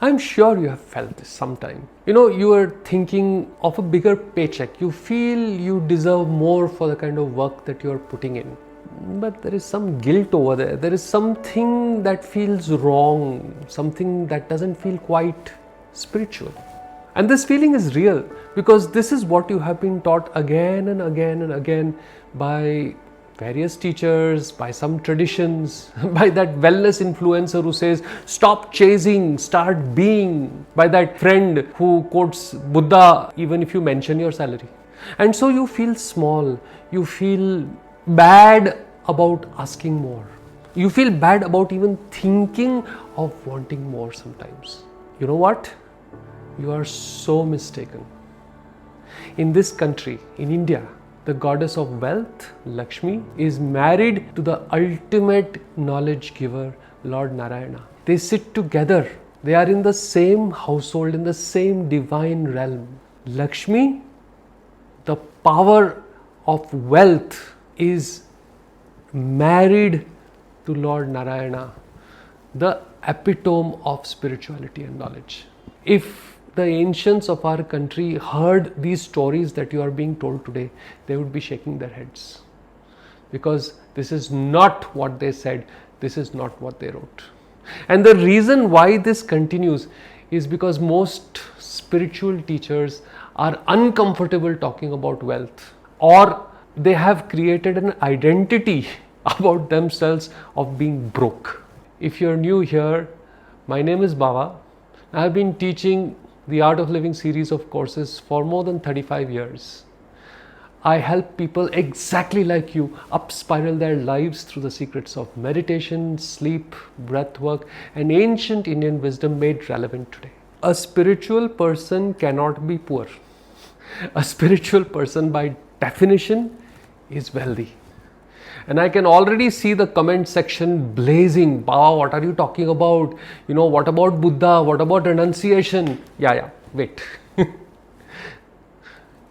I'm sure you have felt this sometime. You are thinking of a bigger paycheck. You feel you deserve more for the kind of work that you are putting in. But there is some guilt over there. There is something that feels wrong, something that doesn't feel quite spiritual. And this feeling is real because this is what you have been taught again and again and again by various teachers, by some traditions, by that wellness influencer who says, stop chasing, start being, by that friend who quotes Buddha even if you mention your salary. And so you feel small, you feel bad about asking more. You feel bad about even thinking of wanting more sometimes. You know what? You are so mistaken. In this country, in India, the goddess of wealth, Lakshmi, is married to the ultimate knowledge giver, Lord Narayana. They sit together. They are in the same household, in the same divine realm. Lakshmi, the power of wealth, is married to Lord Narayana, the epitome of spirituality and knowledge. If the ancients of our country heard these stories that you are being told today, they would be shaking their heads. Because this is not what they said, this is not what they wrote. And the reason why this continues is because most spiritual teachers are uncomfortable talking about wealth, or they have created an identity about themselves of being broke. If you're new here, my name is Bawa. I have been teaching the Art of Living series of courses for more than 35 years. I help people exactly like you up spiral their lives through the secrets of meditation, sleep, breath work, and ancient Indian wisdom made relevant today. A spiritual person cannot be poor. A spiritual person by definition is wealthy. And I can already see the comment section blazing. Bawa, what are you talking about? What about Buddha? What about renunciation? Yeah, wait.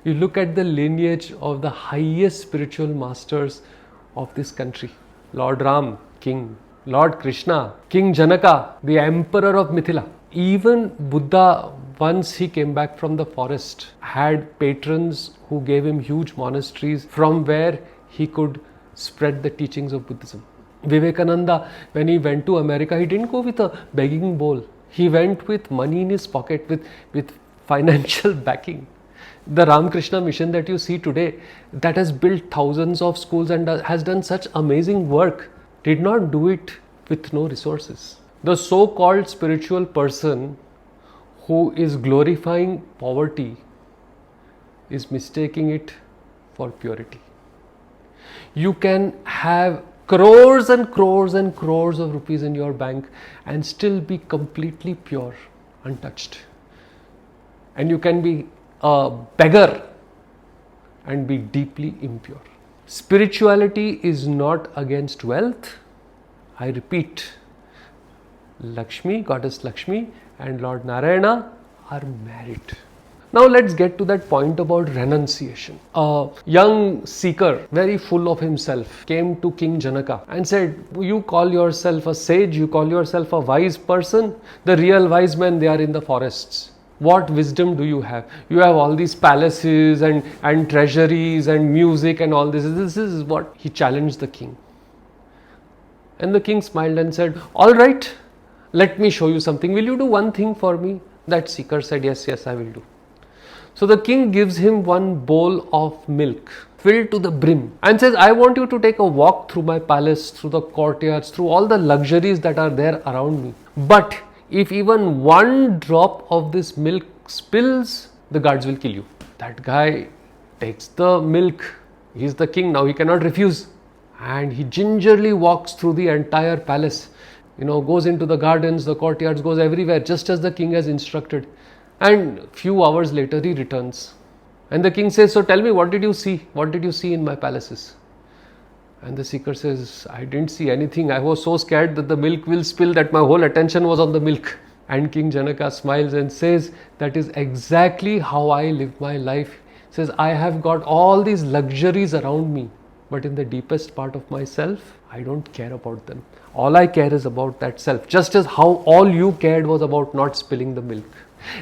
You look at the lineage of the highest spiritual masters of this country. Lord Ram, king. Lord Krishna, King Janaka, the emperor of Mithila. Even Buddha, once he came back from the forest, had patrons who gave him huge monasteries from where he could spread the teachings of Buddhism. Vivekananda, when he went to America, he didn't go with a begging bowl. He went with money in his pocket, with financial backing. The Ramakrishna mission that you see today, that has built thousands of schools and has done such amazing work, did not do it with no resources. The so-called spiritual person who is glorifying poverty is mistaking it for purity. You can have crores and crores and crores of rupees in your bank and still be completely pure, untouched. And you can be a beggar and be deeply impure. Spirituality is not against wealth. I repeat, Lakshmi, Goddess Lakshmi and Lord Narayana are married. Now let's get to that point about renunciation. A young seeker, very full of himself, came to King Janaka and said, you call yourself a sage, you call yourself a wise person. The real wise men, they are in the forests. What wisdom do you have? You have all these palaces and treasuries and music and all this. This is what he challenged the king. And the king smiled and said, all right, let me show you something. Will you do one thing for me? That seeker said, yes, I will do. So the king gives him one bowl of milk filled to the brim and says, I want you to take a walk through my palace, through the courtyards, through all the luxuries that are there around me. But if even one drop of this milk spills, the guards will kill you. That guy takes the milk. He's the king now, he cannot refuse. And he gingerly walks through the entire palace. Goes into the gardens, the courtyards, goes everywhere, just as the king has instructed. And few hours later he returns. And the king says, so tell me, what did you see? What did you see in my palaces? And the seeker says, I didn't see anything. I was so scared that the milk will spill that my whole attention was on the milk. And King Janaka smiles and says, that is exactly how I live my life. He says, I have got all these luxuries around me, but in the deepest part of myself, I don't care about them. All I care is about that self, just as how all you cared was about not spilling the milk.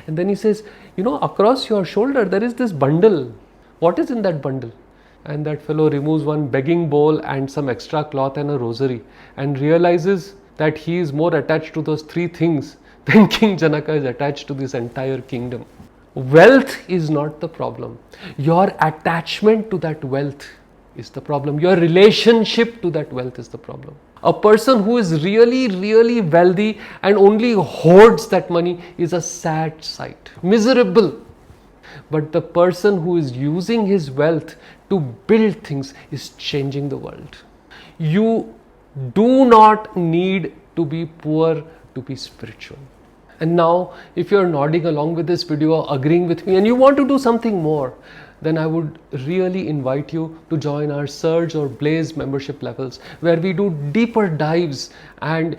And then he says, across your shoulder there is this bundle. What is in that bundle? And that fellow removes one begging bowl and some extra cloth and a rosary, and realizes that he is more attached to those three things than King Janaka is attached to this entire kingdom. Wealth is not the problem. Your attachment to that wealth is the problem. Your relationship to that wealth is the problem. A person who is really, really wealthy and only hoards that money is a sad sight, miserable. But the person who is using his wealth to build things is changing the world. You do not need to be poor to be spiritual. And now, if you're nodding along with this video, agreeing with me, and you want to do something more, then I would really invite you to join our Surge or Blaze membership levels, where we do deeper dives and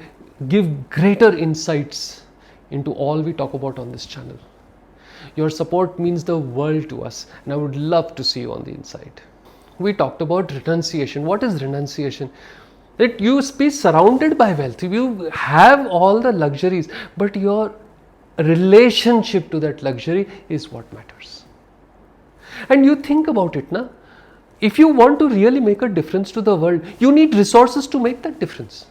give greater insights into all we talk about on this channel. Your support means the world to us, and I would love to see you on the inside. We talked about renunciation. What is renunciation? That you be surrounded by wealth, you have all the luxuries, but your relationship to that luxury is what matters. And you think about it, na? If you want to really make a difference to the world, you need resources to make that difference.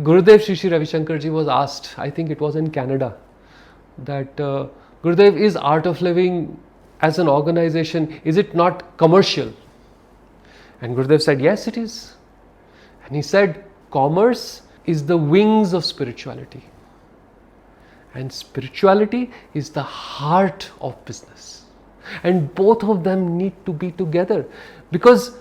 Gurudev Shri Ravi Shankar ji was asked, I think it was in Canada, that Gurudev, is Art of Living as an organization, is it not commercial? And Gurudev said, yes, it is. And he said, commerce is the wings of spirituality. And spirituality is the heart of business. And both of them need to be together. Because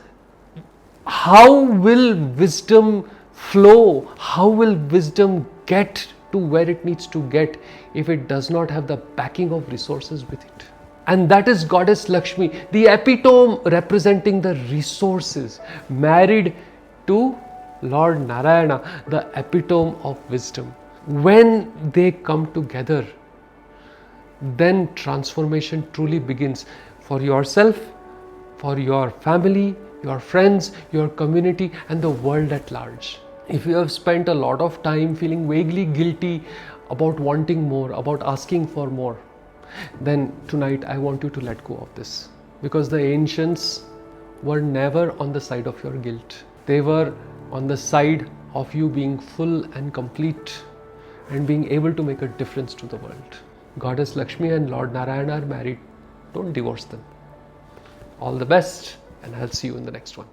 how will wisdom flow? How will wisdom get to where it needs to get if it does not have the backing of resources with it? And that is Goddess Lakshmi, the epitome representing the resources, married to Lord Narayana, the epitome of wisdom. When they come together, then transformation truly begins for yourself, for your family, your friends, your community, and the world at large. If you have spent a lot of time feeling vaguely guilty about wanting more, about asking for more, then tonight I want you to let go of this. Because the ancients were never on the side of your guilt. They were on the side of you being full and complete and being able to make a difference to the world. Goddess Lakshmi and Lord Narayana are married. Don't divorce them. All the best, and I'll see you in the next one.